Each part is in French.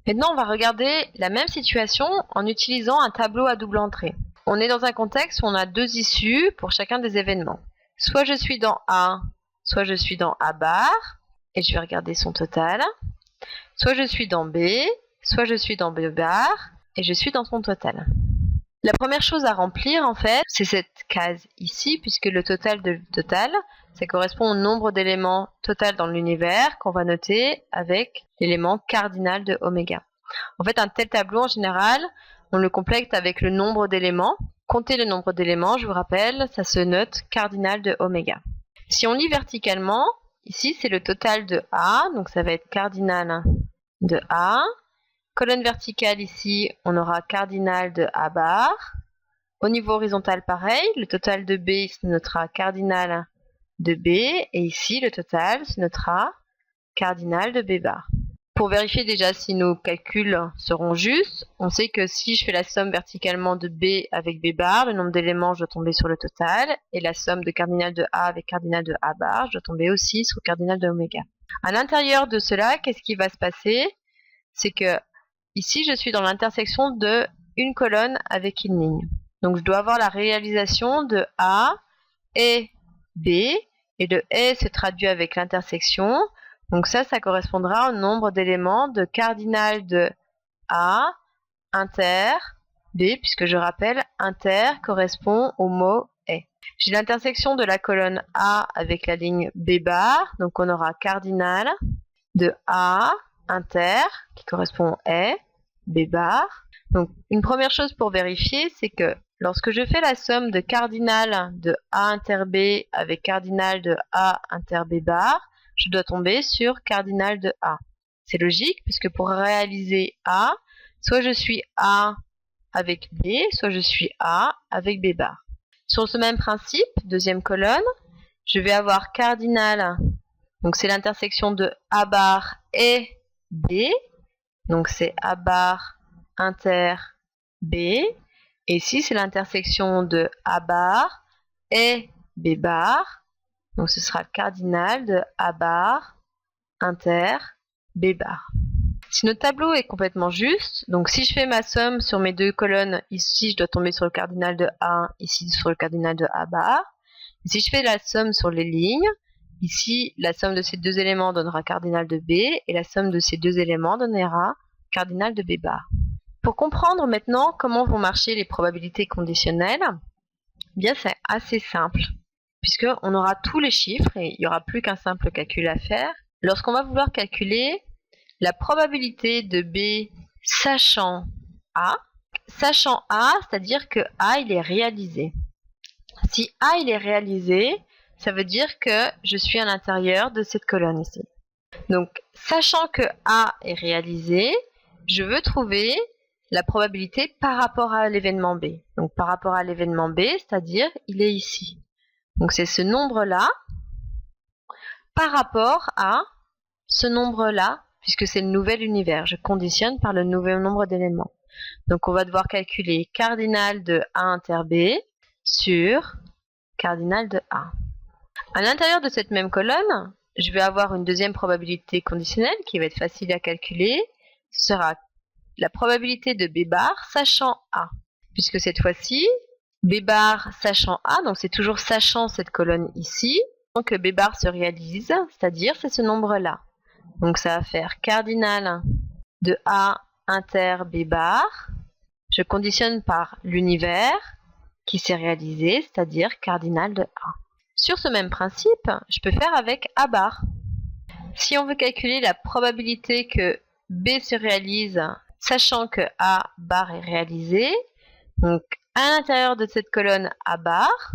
Maintenant, on va regarder la même situation en utilisant un tableau à double entrée. On est dans un contexte où on a deux issues pour chacun des événements. Soit je suis dans A, soit je suis dans A bar, et je vais regarder son total. Soit je suis dans B, soit je suis dans B bar, et je suis dans son total. La première chose à remplir, en fait, c'est cette case ici, puisque le total de total, ça correspond au nombre d'éléments total dans l'univers qu'on va noter avec l'élément cardinal de oméga. En fait, un tel tableau, en général, on le complète avec le nombre d'éléments. Compter le nombre d'éléments, je vous rappelle, ça se note cardinal de oméga. Si on lit verticalement, ici, c'est le total de A, donc ça va être cardinal de A. Colonne verticale ici, on aura cardinal de A bar. Au niveau horizontal, pareil, le total de B se notera cardinal de B. Et ici, le total se notera cardinal de B bar. Pour vérifier déjà si nos calculs seront justes, on sait que si je fais la somme verticalement de B avec B bar, le nombre d'éléments, je dois tomber sur le total. Et la somme de cardinal de A avec cardinal de A bar, je dois tomber aussi sur cardinal de oméga. À l'intérieur de cela, qu'est-ce qui va se passer? C'est que ici, je suis dans l'intersection de une colonne avec une ligne. Donc, je dois avoir la réalisation de A et B, et le et se traduit avec l'intersection. Donc ça correspondra au nombre d'éléments de cardinal de A inter B, puisque je rappelle, inter correspond au mot et. J'ai l'intersection de la colonne A avec la ligne B bar, donc on aura cardinal de A inter, qui correspond au et, B bar. Donc une première chose pour vérifier, c'est que lorsque je fais la somme de cardinal de A inter B avec cardinal de A inter B bar, je dois tomber sur cardinal de A. C'est logique, puisque pour réaliser A, soit je suis A avec B, soit je suis A avec B bar. Sur ce même principe, deuxième colonne, je vais avoir cardinal, donc c'est l'intersection de A bar et B, donc c'est A bar inter B, et ici c'est l'intersection de A bar et B bar, donc ce sera cardinal de A bar inter B bar. Si notre tableau est complètement juste, donc si je fais ma somme sur mes deux colonnes, ici je dois tomber sur le cardinal de A, ici sur le cardinal de A bar. Et si je fais la somme sur les lignes, ici la somme de ces deux éléments donnera cardinal de B, et la somme de ces deux éléments donnera cardinal de B bar. Pour comprendre maintenant comment vont marcher les probabilités conditionnelles, eh bien c'est assez simple, puisqu'on aura tous les chiffres et il n'y aura plus qu'un simple calcul à faire. Lorsqu'on va vouloir calculer la probabilité de B sachant A, c'est-à-dire que A il est réalisé. Si A il est réalisé, ça veut dire que je suis à l'intérieur de cette colonne ici. Donc, sachant que A est réalisé, je veux trouver la probabilité par rapport à l'événement B. Donc, par rapport à l'événement B, c'est-à-dire il est ici. Donc, c'est ce nombre-là par rapport à ce nombre-là, puisque c'est le nouvel univers. Je conditionne par le nouvel nombre d'éléments. Donc, on va devoir calculer cardinal de A inter B sur cardinal de A. À l'intérieur de cette même colonne, je vais avoir une deuxième probabilité conditionnelle qui va être facile à calculer. Ce sera la probabilité de B bar sachant A. Puisque cette fois-ci, B bar sachant A, donc c'est toujours sachant cette colonne ici, donc B bar se réalise, c'est-à-dire c'est ce nombre-là. Donc ça va faire cardinal de A inter B bar. Je conditionne par l'univers qui s'est réalisé, c'est-à-dire cardinal de A. Sur ce même principe, je peux faire avec A bar. Si on veut calculer la probabilité que B se réalise, sachant que A bar est réalisé, donc à l'intérieur de cette colonne A bar,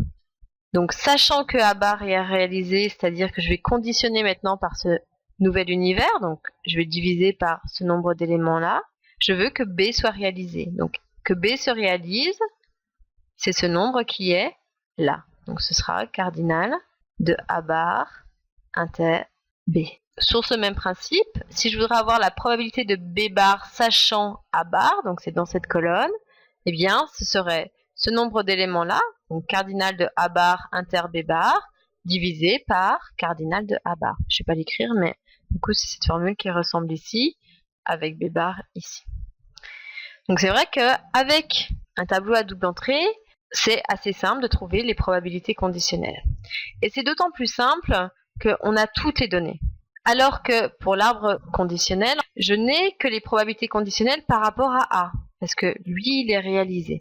donc sachant que A bar est réalisé, c'est-à-dire que je vais conditionner maintenant par ce nouvel univers, donc je vais diviser par ce nombre d'éléments-là, je veux que B soit réalisé. Donc que B se réalise, c'est ce nombre qui est là. Donc ce sera cardinal de A bar inter B. Sur ce même principe, si je voudrais avoir la probabilité de B bar sachant A bar, donc c'est dans cette colonne, eh bien ce serait ce nombre d'éléments-là, donc cardinal de A bar inter B bar, divisé par cardinal de A bar. Je ne vais pas l'écrire, mais du coup c'est cette formule qui ressemble ici. avec B bar ici. Donc c'est vrai qu'avec un tableau à double entrée, c'est assez simple de trouver les probabilités conditionnelles. Et c'est d'autant plus simple qu'on a toutes les données. Alors que pour l'arbre conditionnel, je n'ai que les probabilités conditionnelles par rapport à A, parce que lui, il est réalisé.